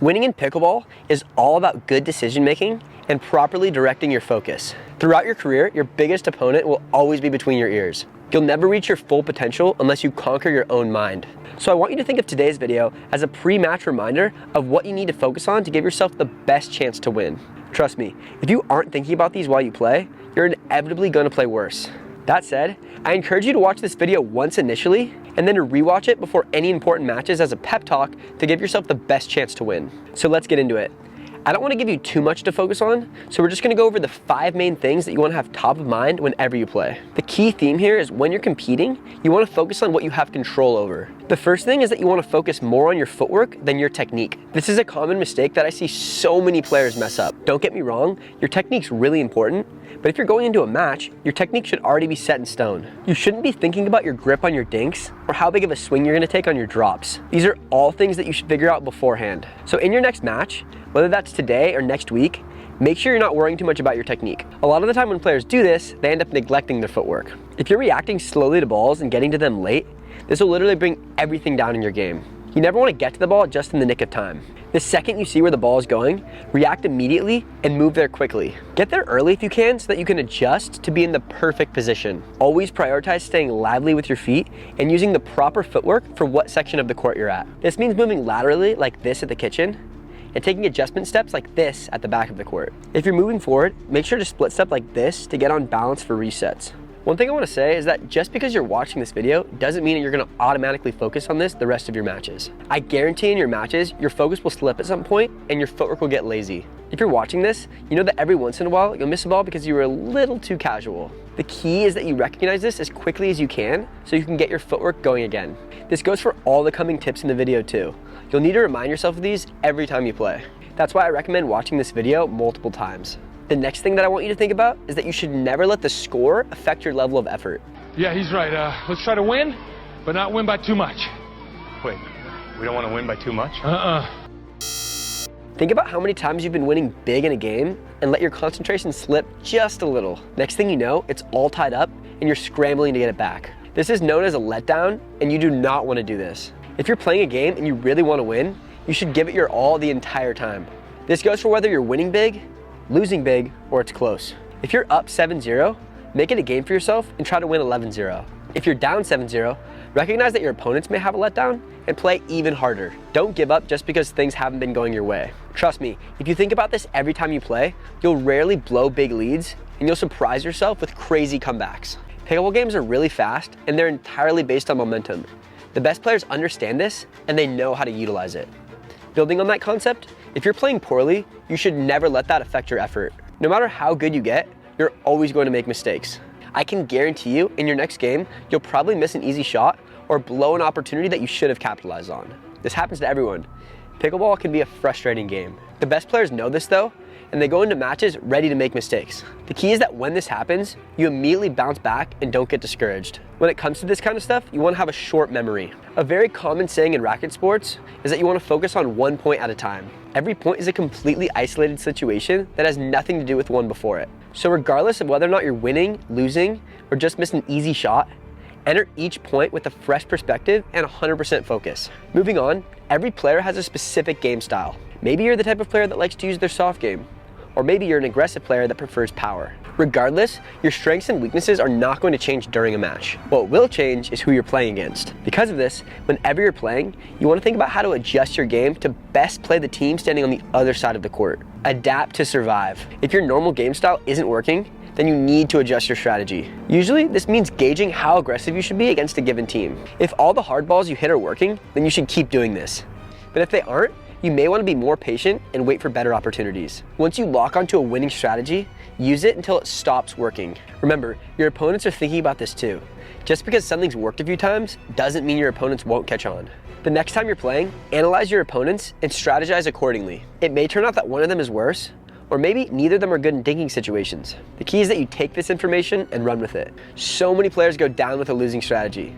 Winning in pickleball is all about good decision making and properly directing your focus. Throughout your career, your biggest opponent will always be between your ears. You'll never reach your full potential unless you conquer your own mind. So I want you to think of today's video as a pre-match reminder of what you need to focus on to give yourself the best chance to win. Trust me, if you aren't thinking about these while you play, you're inevitably going to play worse. That said, I encourage you to watch this video once initially and then to rewatch it before any important matches as a pep talk to give yourself the best chance to win. So let's get into it. I don't want to give you too much to focus on, so we're just going to go over the 5 main things that you want to have top of mind whenever you play. The key theme here is when you're competing, you want to focus on what you have control over. The first thing is that you want to focus more on your footwork than your technique. This is a common mistake that I see so many players mess up. Don't get me wrong, your technique's really important, but if you're going into a match, your technique should already be set in stone. You shouldn't be thinking about your grip on your dinks or how big of a swing you're going to take on your drops. These are all things that you should figure out beforehand. So in your next match, whether that's today or next week, make sure you're not worrying too much about your technique. A lot of the time when players do this, they end up neglecting their footwork. If you're reacting slowly to balls and getting to them late, this will literally bring everything down in your game. You never want to get to the ball just in the nick of time. The second you see where the ball is going, react immediately and move there quickly. Get there early if you can so that you can adjust to be in the perfect position. Always prioritize staying lively with your feet and using the proper footwork for what section of the court you're at. This means moving laterally like this at the kitchen and taking adjustment steps like this at the back of the court. If you're moving forward, make sure to split step like this to get on balance for resets. One thing I want to say is that just because you're watching this video doesn't mean that you're going to automatically focus on this the rest of your matches. I guarantee in your matches, your focus will slip at some point and your footwork will get lazy. If you're watching this, you know that every once in a while you'll miss a ball because you were a little too casual. The key is that you recognize this as quickly as you can so you can get your footwork going again. This goes for all the coming tips in the video too. You'll need to remind yourself of these every time you play. That's why I recommend watching this video multiple times. The next thing that I want you to think about is that you should never let the score affect your level of effort. Yeah, he's right. Let's try to win, but not win by too much. Wait, we don't want to win by too much? Think about how many times you've been winning big in a game and let your concentration slip just a little. Next thing you know, it's all tied up and you're scrambling to get it back. This is known as a letdown, and you do not want to do this. If you're playing a game and you really want to win, you should give it your all the entire time. This goes for whether you're winning big, losing big, or it's close. If you're up 7-0, make it a game for yourself and try to win 11-0. If you're down 7-0, recognize that your opponents may have a letdown and play even harder. Don't give up just because things haven't been going your way. Trust me, if you think about this every time you play, you'll rarely blow big leads and you'll surprise yourself with crazy comebacks. Pickleball games are really fast and they're entirely based on momentum. The best players understand this and they know how to utilize it. Building on that concept, if you're playing poorly, you should never let that affect your effort. No matter how good you get, you're always going to make mistakes. I can guarantee you, in your next game, you'll probably miss an easy shot or blow an opportunity that you should have capitalized on. This happens to everyone. Pickleball can be a frustrating game. The best players know this though, and they go into matches ready to make mistakes. The key is that when this happens, you immediately bounce back and don't get discouraged. When it comes to this kind of stuff, you want to have a short memory. A very common saying in racket sports is that you want to focus on one point at a time. Every point is a completely isolated situation that has nothing to do with one before it. So regardless of whether or not you're winning, losing, or just missed an easy shot, enter each point with a fresh perspective and 100% focus. Moving on, every player has a specific game style. Maybe you're the type of player that likes to use their soft game, or maybe you're an aggressive player that prefers power. Regardless, your strengths and weaknesses are not going to change during a match. What will change is who you're playing against. Because of this, whenever you're playing, you want to think about how to adjust your game to best play the team standing on the other side of the court. Adapt to survive. If your normal game style isn't working, then you need to adjust your strategy. Usually, this means gauging how aggressive you should be against a given team. If all the hard balls you hit are working, then you should keep doing this. But if they aren't, you may want to be more patient and wait for better opportunities. Once you lock onto a winning strategy, use it until it stops working. Remember, your opponents are thinking about this too. Just because something's worked a few times doesn't mean your opponents won't catch on. The next time you're playing, analyze your opponents and strategize accordingly. It may turn out that one of them is worse, or maybe neither of them are good in dinking situations. The key is that you take this information and run with it. So many players go down with a losing strategy.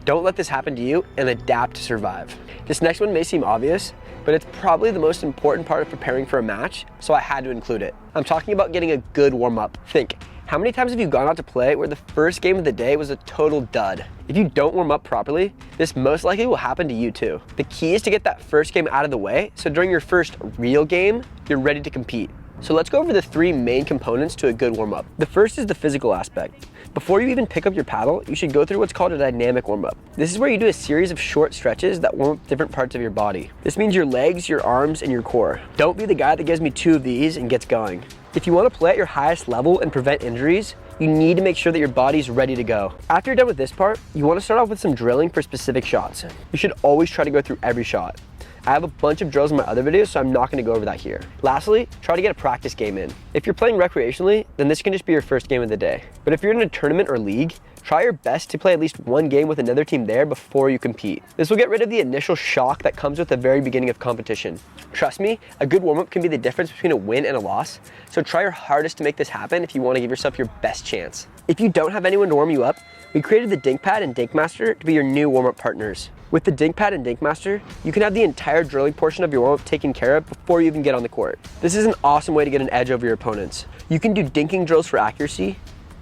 Don't let this happen to you and adapt to survive. This next one may seem obvious, but it's probably the most important part of preparing for a match, so I had to include it. I'm talking about getting a good warm-up. Think How many times have you gone out to play where the first game of the day was a total dud? If you don't warm up properly, this most likely will happen to you too. The key is to get that first game out of the way, so during your first real game, you're ready to compete. So let's go over the 3 main components to a good warm-up. The first is the physical aspect. Before you even pick up your paddle, you should go through what's called a dynamic warm-up. This is where you do a series of short stretches that warm up different parts of your body. This means your legs, your arms, and your core. Don't be the guy that gives me 2 of these and gets going. If you want to play at your highest level and prevent injuries, you need to make sure that your body's ready to go. After you're done with this part, you want to start off with some drilling for specific shots. You should always try to go through every shot. I have a bunch of drills in my other videos, so I'm not going to go over that here. Lastly, try to get a practice game in. If you're playing recreationally, then this can just be your first game of the day. But if you're in a tournament or league, try your best to play at least 1 game with another team there before you compete. This will get rid of the initial shock that comes with the very beginning of competition. Trust me, a good warm-up can be the difference between a win and a loss, so try your hardest to make this happen if you want to give yourself your best chance. If you don't have anyone to warm you up, we created the Dink Pad and Dink Master to be your new warm-up partners. With the Dink Pad and Dink Master, you can have the entire drilling portion of your warm-up taken care of before you even get on the court. This is an awesome way to get an edge over your opponents. You can do dinking drills for accuracy,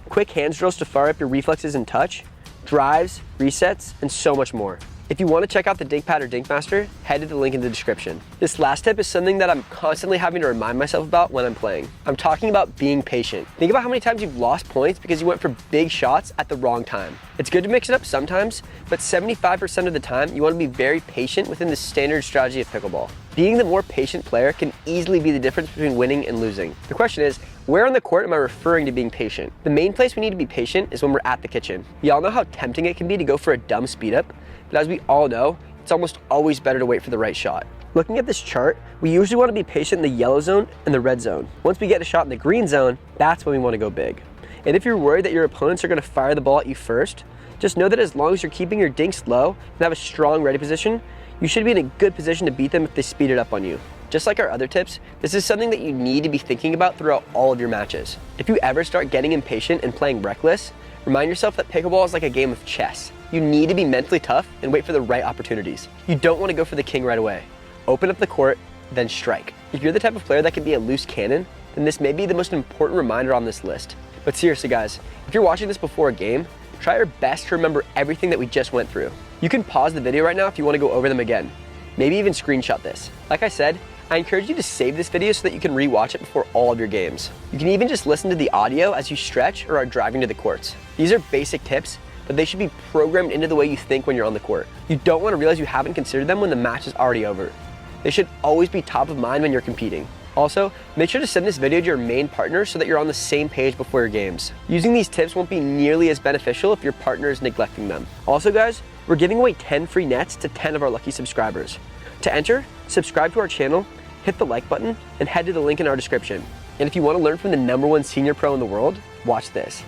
quick hands drills to fire up your reflexes and touch, drives, resets, and so much more. If you want to check out the Dink Pad or Dink Master, head to the link in the description. This last tip is something that I'm constantly having to remind myself about when I'm playing. I'm talking about being patient. Think about how many times you've lost points because you went for big shots at the wrong time. It's good to mix it up sometimes, but 75% of the time, you want to be very patient within the standard strategy of pickleball. Being the more patient player can easily be the difference between winning and losing. The question is, where on the court am I referring to being patient? The main place we need to be patient is when we're at the kitchen. We all know how tempting it can be to go for a dumb speed up, but as we all know, it's almost always better to wait for the right shot. Looking at this chart, we usually want to be patient in the yellow zone and the red zone. Once we get a shot in the green zone, that's when we want to go big. And if you're worried that your opponents are going to fire the ball at you first, just know that as long as you're keeping your dinks low and have a strong ready position, you should be in a good position to beat them if they speed it up on you. Just like our other tips, this is something that you need to be thinking about throughout all of your matches. If you ever start getting impatient and playing reckless, remind yourself that pickleball is like a game of chess. You need to be mentally tough and wait for the right opportunities. You don't want to go for the king right away. Open up the court, then strike. If you're the type of player that can be a loose cannon, then this may be the most important reminder on this list. But seriously guys, if you're watching this before a game, try your best to remember everything that we just went through. You can pause the video right now if you want to go over them again. Maybe even screenshot this. Like I said, I encourage you to save this video so that you can re-watch it before all of your games. You can even just listen to the audio as you stretch or are driving to the courts. These are basic tips, but they should be programmed into the way you think when you're on the court. You don't want to realize you haven't considered them when the match is already over. They should always be top of mind when you're competing. Also, make sure to send this video to your main partner so that you're on the same page before your games. Using these tips won't be nearly as beneficial if your partner is neglecting them. Also guys, we're giving away 10 free nets to 10 of our lucky subscribers. To enter, subscribe to our channel, hit the like button, and head to the link in our description. And if you want to learn from the #1 senior pro in the world, watch this.